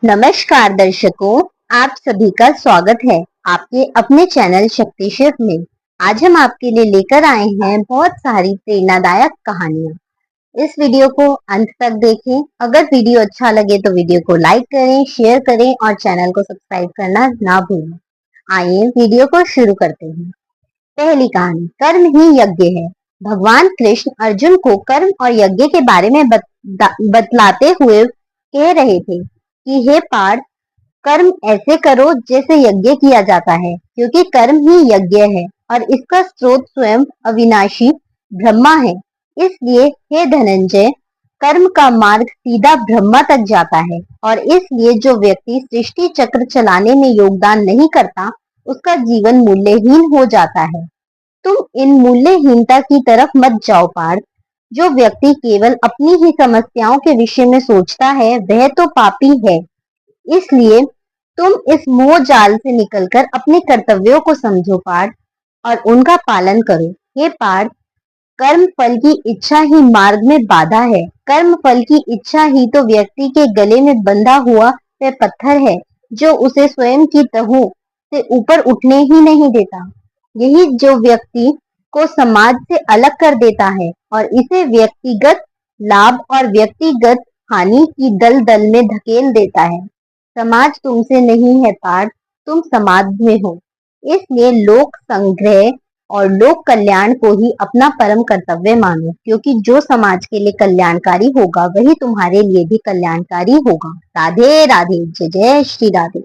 नमस्कार दर्शकों, आप सभी का स्वागत है आपके अपने चैनल शक्ति शिव में। आज हम आपके लिए लेकर आए हैं बहुत सारी प्रेरणादायक कहानियां। इस वीडियो को अंत तक देखें। अगर वीडियो अच्छा लगे तो वीडियो को लाइक करें, शेयर करें और चैनल को सब्सक्राइब करना ना भूलें। आइए वीडियो को शुरू करते हैं। पहली कहानी, कर्म ही यज्ञ है। भगवान कृष्ण अर्जुन को कर्म और यज्ञ के बारे में बतलाते हुए कह रहे थे कि हे पार्थ, कर्म ऐसे करो जैसे यज्ञ किया जाता है, क्योंकि कर्म ही यज्ञ है और इसका स्रोत स्वयं अविनाशी ब्रह्मा है। इसलिए हे धनंजय, कर्म का मार्ग सीधा ब्रह्मा तक जाता है और इसलिए जो व्यक्ति सृष्टि चक्र चलाने में योगदान नहीं करता, उसका जीवन मूल्यहीन हो जाता है। तुम इन मूल्यहीनता की तरफ मत जाओ पार्थ। जो व्यक्ति केवल अपनी ही समस्याओं के विषय में सोचता है, वह तो पापी है। इसलिए तुम इस मोह जाल से निकलकर अपने कर्तव्यों को समझो पार्थ और उनका पालन करो। हे पार्थ, कर्म फल की इच्छा ही मार्ग में बाधा है। कर्म फल की इच्छा ही तो व्यक्ति के गले में बंधा हुआ वह पत्थर है जो उसे स्वयं की तहों से ऊपर उठने ही नहीं देता। यही जो व्यक्ति को समाज से अलग कर देता है और इसे व्यक्तिगत लाभ और व्यक्तिगत हानि की दलदल में धकेल देता है। समाज तुमसे नहीं है पार्थ, तुम समाज में हो। इसलिए लोक संग्रह और लोक कल्याण को ही अपना परम कर्तव्य मानो, क्योंकि जो समाज के लिए कल्याणकारी होगा वही तुम्हारे लिए भी कल्याणकारी होगा। राधे राधे, जय जय श्री राधे।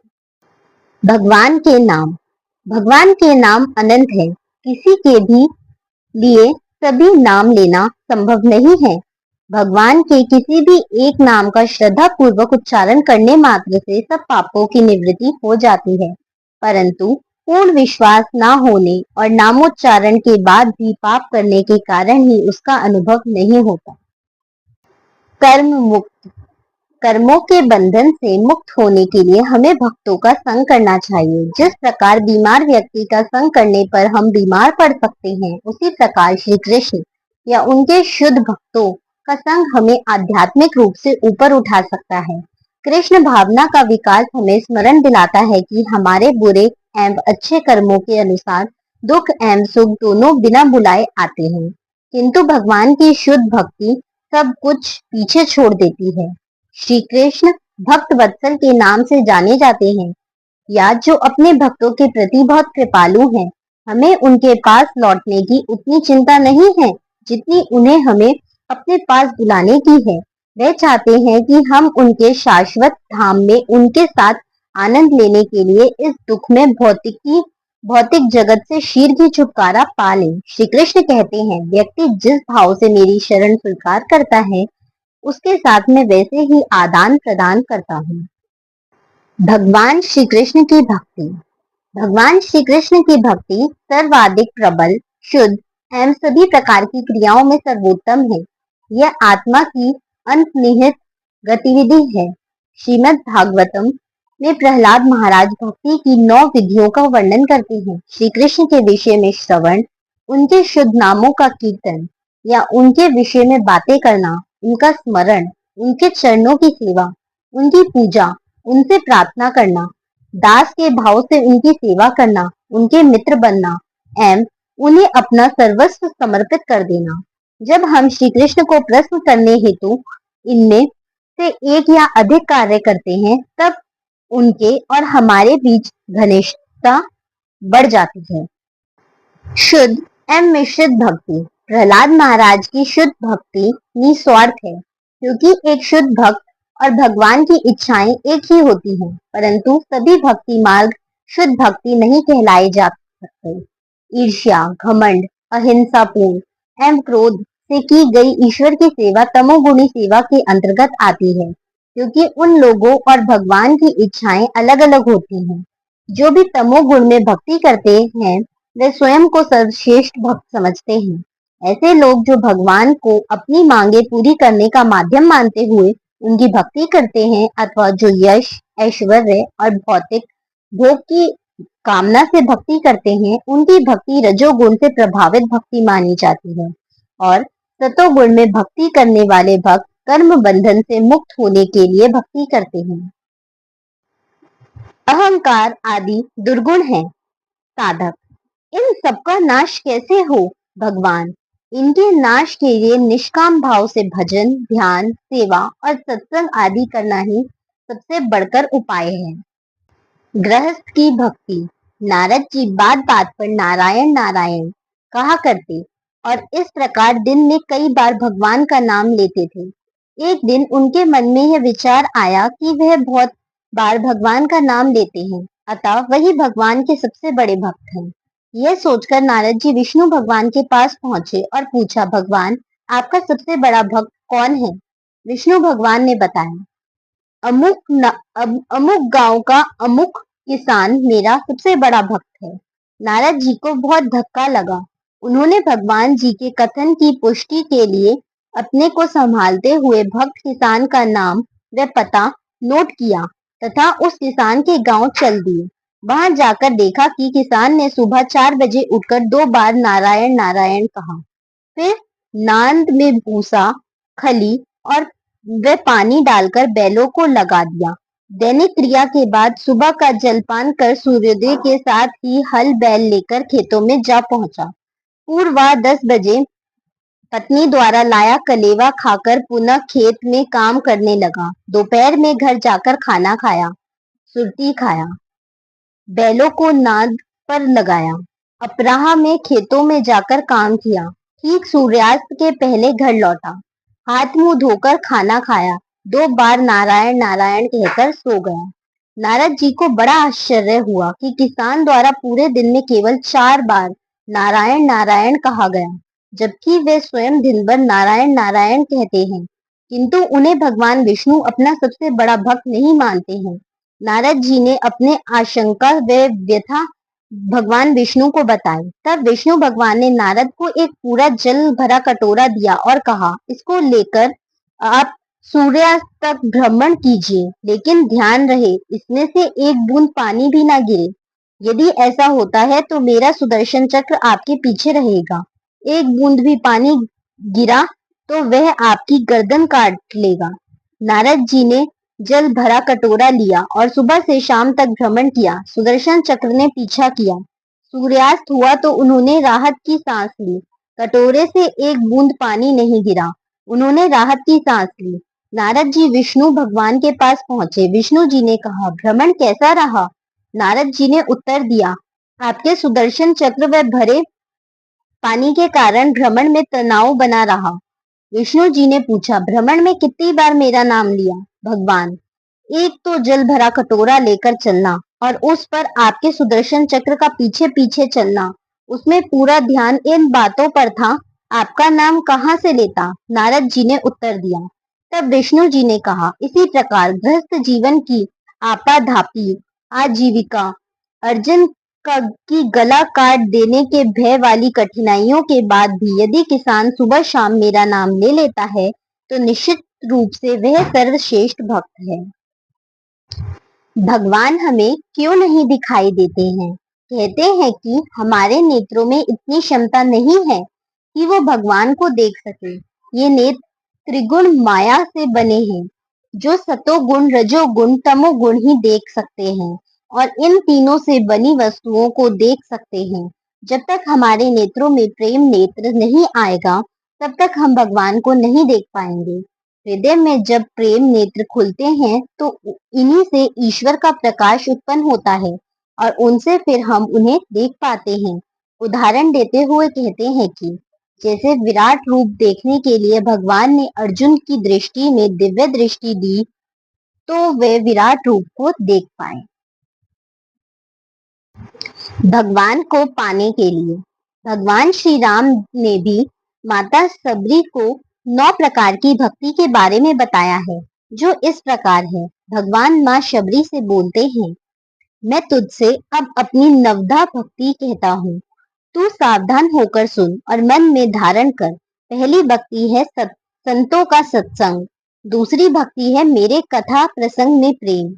भगवान के नाम अनंत है। किसी के भी लिए सभी नाम लेना संभव नहीं है। भगवान के किसी भी एक नाम का श्रद्धा पूर्वक उच्चारण करने मात्र से सब पापों की निवृत्ति हो जाती है, परंतु पूर्ण विश्वास न होने और नामोच्चारण के बाद भी पाप करने के कारण ही उसका अनुभव नहीं होता। कर्म मुक्त, कर्मों के बंधन से मुक्त होने के लिए हमें भक्तों का संग करना चाहिए। जिस प्रकार बीमार व्यक्ति का संग करने पर हम बीमार पड़ सकते हैं, उसी प्रकार श्री कृष्ण या उनके शुद्ध भक्तों का संग हमें आध्यात्मिक रूप से ऊपर उठा सकता है। कृष्ण भावना का विकास हमें स्मरण दिलाता है कि हमारे बुरे एवं अच्छे कर्मों के अनुसार दुख एवं सुख दोनों बिना बुलाए आते हैं, किंतु भगवान की शुद्ध भक्ति सब कुछ पीछे छोड़ देती है। श्री कृष्ण भक्त वत्सल के नाम से जाने जाते हैं, या जो अपने भक्तों के प्रति बहुत कृपालु हैं। हमें उनके पास लौटने की उतनी चिंता नहीं है जितनी उन्हें हमें अपने पास बुलाने की है। वे चाहते हैं कि हम उनके शाश्वत धाम में उनके साथ आनंद लेने के लिए इस दुख में भौतिक जगत से शीघ्र छुटकारा पा लें। श्री कृष्ण कहते हैं, व्यक्ति जिस भाव से मेरी शरण स्वीकार करता है, उसके साथ में वैसे ही आदान प्रदान करता हूँ। भगवान श्री कृष्ण की भक्ति। भगवान श्री कृष्ण की भक्ति सर्वाधिक प्रबल, शुद्ध एवं सभी प्रकार की क्रियाओं में सर्वोत्तम है। यह आत्मा की अंतर्निहित गतिविधि है। श्रीमद् भागवतम में प्रहलाद महाराज भक्ति की 9 विधियों का वर्णन करते हैं। श्री कृष्ण के विषय में श्रवण, उनके शुद्ध नामों का कीर्तन या उनके विषय में बातें करना, उनका स्मरण, उनके चरणों की सेवा, उनकी पूजा, उनसे प्रार्थना करना, दास के भाव से उनकी सेवा करना, उनके मित्र बनना एवं उन्हें अपना सर्वस्व समर्पित कर देना। जब हम श्री कृष्ण को प्रसन्न करने हेतु इनमें से एक या अधिक कार्य करते हैं, तब उनके और हमारे बीच घनिष्ठता बढ़ जाती है। शुद्ध एवं मिश्रित भक्ति। प्रहलाद महाराज की शुद्ध भक्ति निस्वार्थ है, क्योंकि एक शुद्ध भक्त और भगवान की इच्छाएं एक ही होती हैं, परंतु सभी भक्ति मार्ग शुद्ध भक्ति नहीं कहलाए जा सकते। ईर्ष्या, घमंड, अहिंसा पूर्ण एवं क्रोध से की गई ईश्वर की सेवा तमोगुणी सेवा के अंतर्गत आती है, क्योंकि उन लोगों और भगवान की इच्छाएं अलग अलग होती हैं। जो भी तमोगुण में भक्ति करते हैं, वे स्वयं को सर्वश्रेष्ठ भक्त समझते हैं। ऐसे लोग जो भगवान को अपनी मांगे पूरी करने का माध्यम मानते हुए उनकी भक्ति करते हैं, अथवा जो यश, ऐश्वर्य और भौतिक भोग की कामना से भक्ति करते हैं, उनकी भक्ति रजोगुण से प्रभावित भक्ति मानी जाती है। और सतोगुण में भक्ति करने वाले भक्त कर्म बंधन से मुक्त होने के लिए भक्ति करते हैं। अहंकार आदि दुर्गुण हैं। साधक, इन सबका नाश कैसे हो भगवान? इनके नाश के लिए निष्काम भाव से भजन, ध्यान, सेवा और सत्संग आदि करना ही सबसे बढ़कर उपाय है। गृहस्थ की भक्ति। नारद जी बात बात पर नारायण नारायण कहा करते और इस प्रकार दिन में कई बार भगवान का नाम लेते थे। एक दिन उनके मन में यह विचार आया कि वह बहुत बार भगवान का नाम लेते हैं, अतः वही भगवान के सबसे बड़े भक्त हैं। यह सोचकर नारद जी विष्णु भगवान के पास पहुंचे और पूछा, भगवान, आपका सबसे बड़ा भक्त कौन है? विष्णु भगवान ने बताया, अमुक गांव का अमुक किसान मेरा सबसे बड़ा भक्त है। नारद जी को बहुत धक्का लगा। उन्होंने भगवान जी के कथन की पुष्टि के लिए अपने को संभालते हुए भक्त किसान का नाम व पता नोट किया तथा उस किसान के गांव चल दिए। वहां जाकर देखा कि किसान ने सुबह 4 बजे उठकर 2 बार नारायण नारायण कहा। फिर नांद में भूसा, खली और वे पानी डालकर बैलों को लगा दिया। दैनिक क्रिया के बाद सुबह का जलपान कर सूर्योदय के साथ ही हल बैल लेकर खेतों में जा पहुंचा। पूर्वा 10 बजे पत्नी द्वारा लाया कलेवा खाकर पुनः खेत में काम करने लगा। दोपहर में घर जाकर खाना खाया, सुरती खाया, बैलों को नाद पर लगाया। अपराह में खेतों में जाकर काम किया। ठीक सूर्यास्त के पहले घर लौटा। हाथ मुंह धोकर खाना खाया, 2 बार नारायण नारायण कहकर सो गया। नारद जी को बड़ा आश्चर्य हुआ कि किसान द्वारा पूरे दिन में केवल 4 बार नारायण नारायण कहा गया, जबकि वे स्वयं दिन भर नारायण नारायण कहते हैं, किंतु उन्हें भगवान विष्णु अपना सबसे बड़ा भक्त नहीं मानते हैं। नारद जी ने अपने आशंका व व्यथा भगवान विष्णु को बताई। तब विष्णु भगवान ने नारद को एक पूरा जल भरा कटोरा दिया और कहा, इसको लेकर आप सूर्यास्त तक भ्रमण कीजिए, लेकिन ध्यान रहे इसमें से एक बूंद पानी भी ना गिरे। यदि ऐसा होता है तो मेरा सुदर्शन चक्र आपके पीछे रहेगा। एक बूंद भी पानी गिरा तो वह आपकी गर्दन काट लेगा। नारद जी ने जल भरा कटोरा लिया और सुबह से शाम तक भ्रमण किया। सुदर्शन चक्र ने पीछा किया। सूर्यास्त हुआ तो उन्होंने राहत की सांस ली। कटोरे से एक बूंद पानी नहीं गिरा। उन्होंने राहत की सांस ली। नारद जी विष्णु भगवान के पास पहुंचे। विष्णु जी ने कहा, भ्रमण कैसा रहा? नारद जी ने उत्तर दिया, आपके सुदर्शन चक्र व भरे पानी के कारण भ्रमण में तनाव बना रहा। विष्णु जी ने पूछा, भ्रमण में कितनी बार मेरा नाम लिया? भगवान, एक तो जल भरा कटोरा लेकर चलना और उस पर आपके सुदर्शन चक्र का पीछे पीछे चलना, उसमें पूरा ध्यान इन बातों पर था। आपका नाम कहाँ से लेता? नारद जी ने उत्तर दिया। तब विष्णु जी ने कहा, इसी प्रकार गृहस्थ जीवन की आपाधापी आजीविका अर्जुन की गला काट देने के भय वाली कठिनाइयों के बाद भी यदि किसान सुबह शाम मेरा नाम ले लेता है तो निश्चित रूप से वह सर्वश्रेष्ठ भक्त है। भगवान हमें क्यों नहीं दिखाई देते हैं? कहते हैं कि हमारे नेत्रों में इतनी क्षमता नहीं है कि वो भगवान को देख सके। ये नेत्र त्रिगुण माया से बने हैं, जो सतोगुण, रजोगुण, तमोगुण ही देख सकते हैं और इन तीनों से बनी वस्तुओं को देख सकते हैं। जब तक हमारे नेत्रों में प्रेम नेत्र नहीं आएगा, तब तक हम भगवान को नहीं देख पाएंगे। हृदय में जब प्रेम नेत्र खुलते हैं तो इन्हीं से ईश्वर का प्रकाश उत्पन्न होता है और उनसे फिर हम उन्हें देख पाते हैं। उदाहरण देते हुए कहते हैं कि जैसे विराट रूप देखने के लिए भगवान ने अर्जुन की दृष्टि में दिव्य दृष्टि दी तो वे विराट रूप को देख पाए। भगवान को पाने के लिए भगवान श्री राम ने भी माता सबरी को 9 प्रकार की भक्ति के बारे में बताया है, जो इस प्रकार है। भगवान माँ शबरी से बोलते हैं, मैं तुझसे अब अपनी नवधा भक्ति कहता हूँ, तू सावधान होकर सुन और मन में धारण कर। पहली भक्ति है संतों का सत्संग, दूसरी भक्ति है मेरे कथा प्रसंग में प्रेम,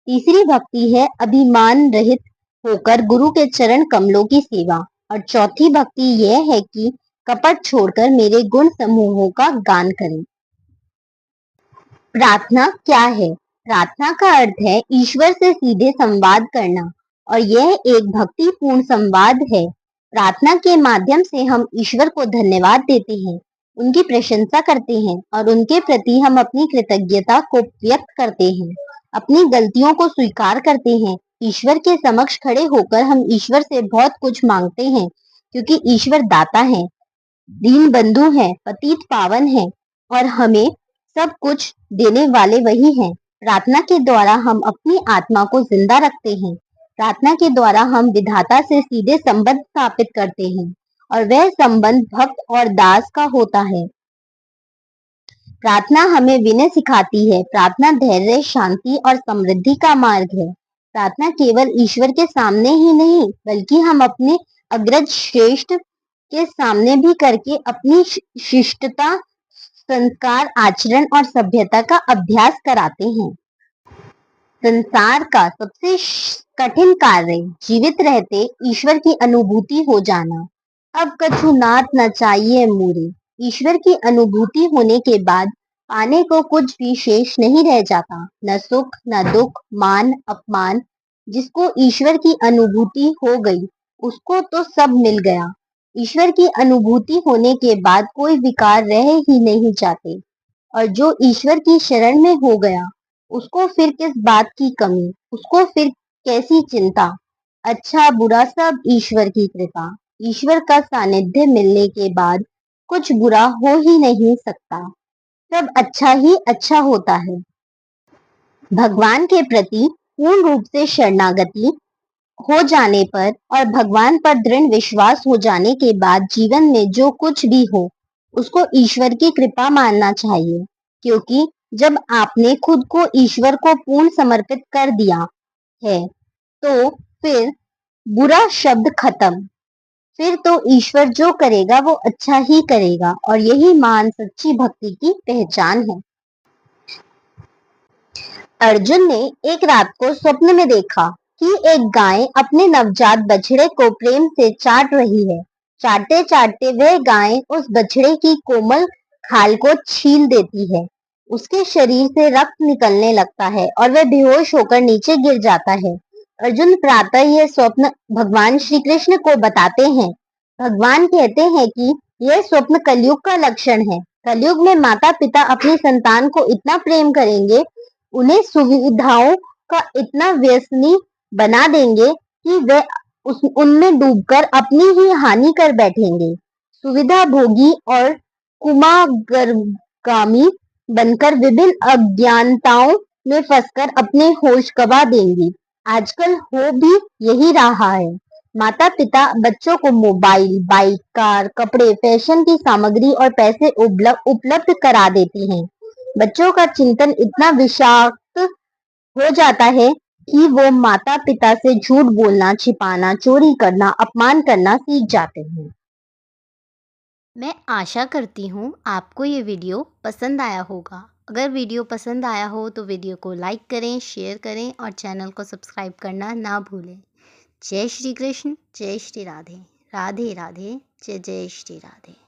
तीसरी भक्ति है अभिमान रहित होकर गुरु के चरण कमलों की सेवा और चौथी भक्ति यह है कि कपट छोड़कर मेरे गुण समूहों का गान करें। प्रार्थना क्या है? प्रार्थना का अर्थ है ईश्वर से सीधे संवाद करना और यह एक भक्तिपूर्ण संवाद है। प्रार्थना के माध्यम से हम ईश्वर को धन्यवाद देते हैं, उनकी प्रशंसा करते हैं और उनके प्रति हम अपनी कृतज्ञता को व्यक्त करते हैं, अपनी गलतियों को स्वीकार करते हैं। ईश्वर के समक्ष खड़े होकर हम ईश्वर से बहुत कुछ मांगते हैं क्योंकि ईश्वर दाता है, दीन बंधु है, पतित पावन है और हमें सब कुछ देने वाले वही हैं। प्रार्थना के द्वारा हम अपनी आत्मा को जिंदा रखते हैं। प्रार्थना के द्वारा हम विधाता से सीधे संबंध स्थापित करते हैं और वह संबंध भक्त और दास का होता है। प्रार्थना हमें विनय सिखाती है। प्रार्थना धैर्य, शांति और समृद्धि का मार्ग है। प्रार्थना केवल ईश्वर के सामने ही नहीं बल्कि हम अपने अग्रज श्रेष्ठ के सामने भी करके अपनी शिष्टता, संस्कार, आचरण और सभ्यता का अभ्यास कराते हैं। संसार का सबसे कठिन कार्य जीवित रहते ईश्वर की अनुभूति हो जाना। अब कछु नाथ न चाहिए मूरे। ईश्वर की अनुभूति होने के बाद पाने को कुछ भी शेष नहीं रह जाता, न सुख न दुख, मान अपमान। जिसको ईश्वर की अनुभूति हो गई उसको तो सब मिल गया। ईश्वर की अनुभूति होने के बाद कोई विकार रह ही नहीं जाते और जो ईश्वर की शरण में हो गया उसको फिर किस बात की कमी, उसको फिर कैसी चिंता। अच्छा बुरा सब ईश्वर की कृपा। ईश्वर का सानिध्य मिलने के बाद कुछ बुरा हो ही नहीं सकता, सब अच्छा ही अच्छा होता है। भगवान के प्रति पूर्ण रूप से शरणागति हो जाने पर और भगवान पर दृढ़ विश्वास हो जाने के बाद जीवन में जो कुछ भी हो उसको ईश्वर की कृपा मानना चाहिए, क्योंकि जब आपने खुद को ईश्वर को पूर्ण समर्पित कर दिया है तो फिर बुरा शब्द खत्म। फिर तो ईश्वर जो करेगा वो अच्छा ही करेगा और यही महान सच्ची भक्ति की पहचान है। अर्जुन ने एक रात को स्वप्न में देखा कि एक गाय अपने नवजात बछड़े को प्रेम से चाट रही है। चाटते चाटते वह गाय उस बछड़े की कोमल खाल को छील देती है। उसके शरीर से रक्त निकलने लगता है और वह बेहोश होकर नीचे गिर जाता है। अर्जुन प्रातः यह स्वप्न भगवान श्री कृष्ण को बताते हैं। भगवान कहते हैं कि यह स्वप्न कलयुग का लक्षण है। कलयुग में माता पिता अपनी संतान को इतना प्रेम करेंगे, उन्हें सुविधाओं का इतना व्यसनी बना देंगे कि वे उनमें डूबकर अपनी ही हानि कर बैठेंगे। सुविधा भोगी और कुमार्गामी बनकर विभिन्न अज्ञानताओं में फंसकर अपने होश गवा देंगी। आजकल हो भी यही रहा है। माता पिता बच्चों को मोबाइल, बाइक, कार, कपड़े, फैशन की सामग्री और पैसे उपलब्ध करा देते हैं। बच्चों का चिंतन इतना विषाक्त हो जाता है कि वो माता पिता से झूठ बोलना, छिपाना, चोरी करना, अपमान करना सीख जाते हैं। मैं आशा करती हूँ आपको ये वीडियो पसंद आया होगा। अगर वीडियो पसंद आया हो तो वीडियो को लाइक करें, शेयर करें और चैनल को सब्सक्राइब करना ना भूलें। जय श्री कृष्ण, जय श्री राधे। राधे राधे, जय जय श्री राधे।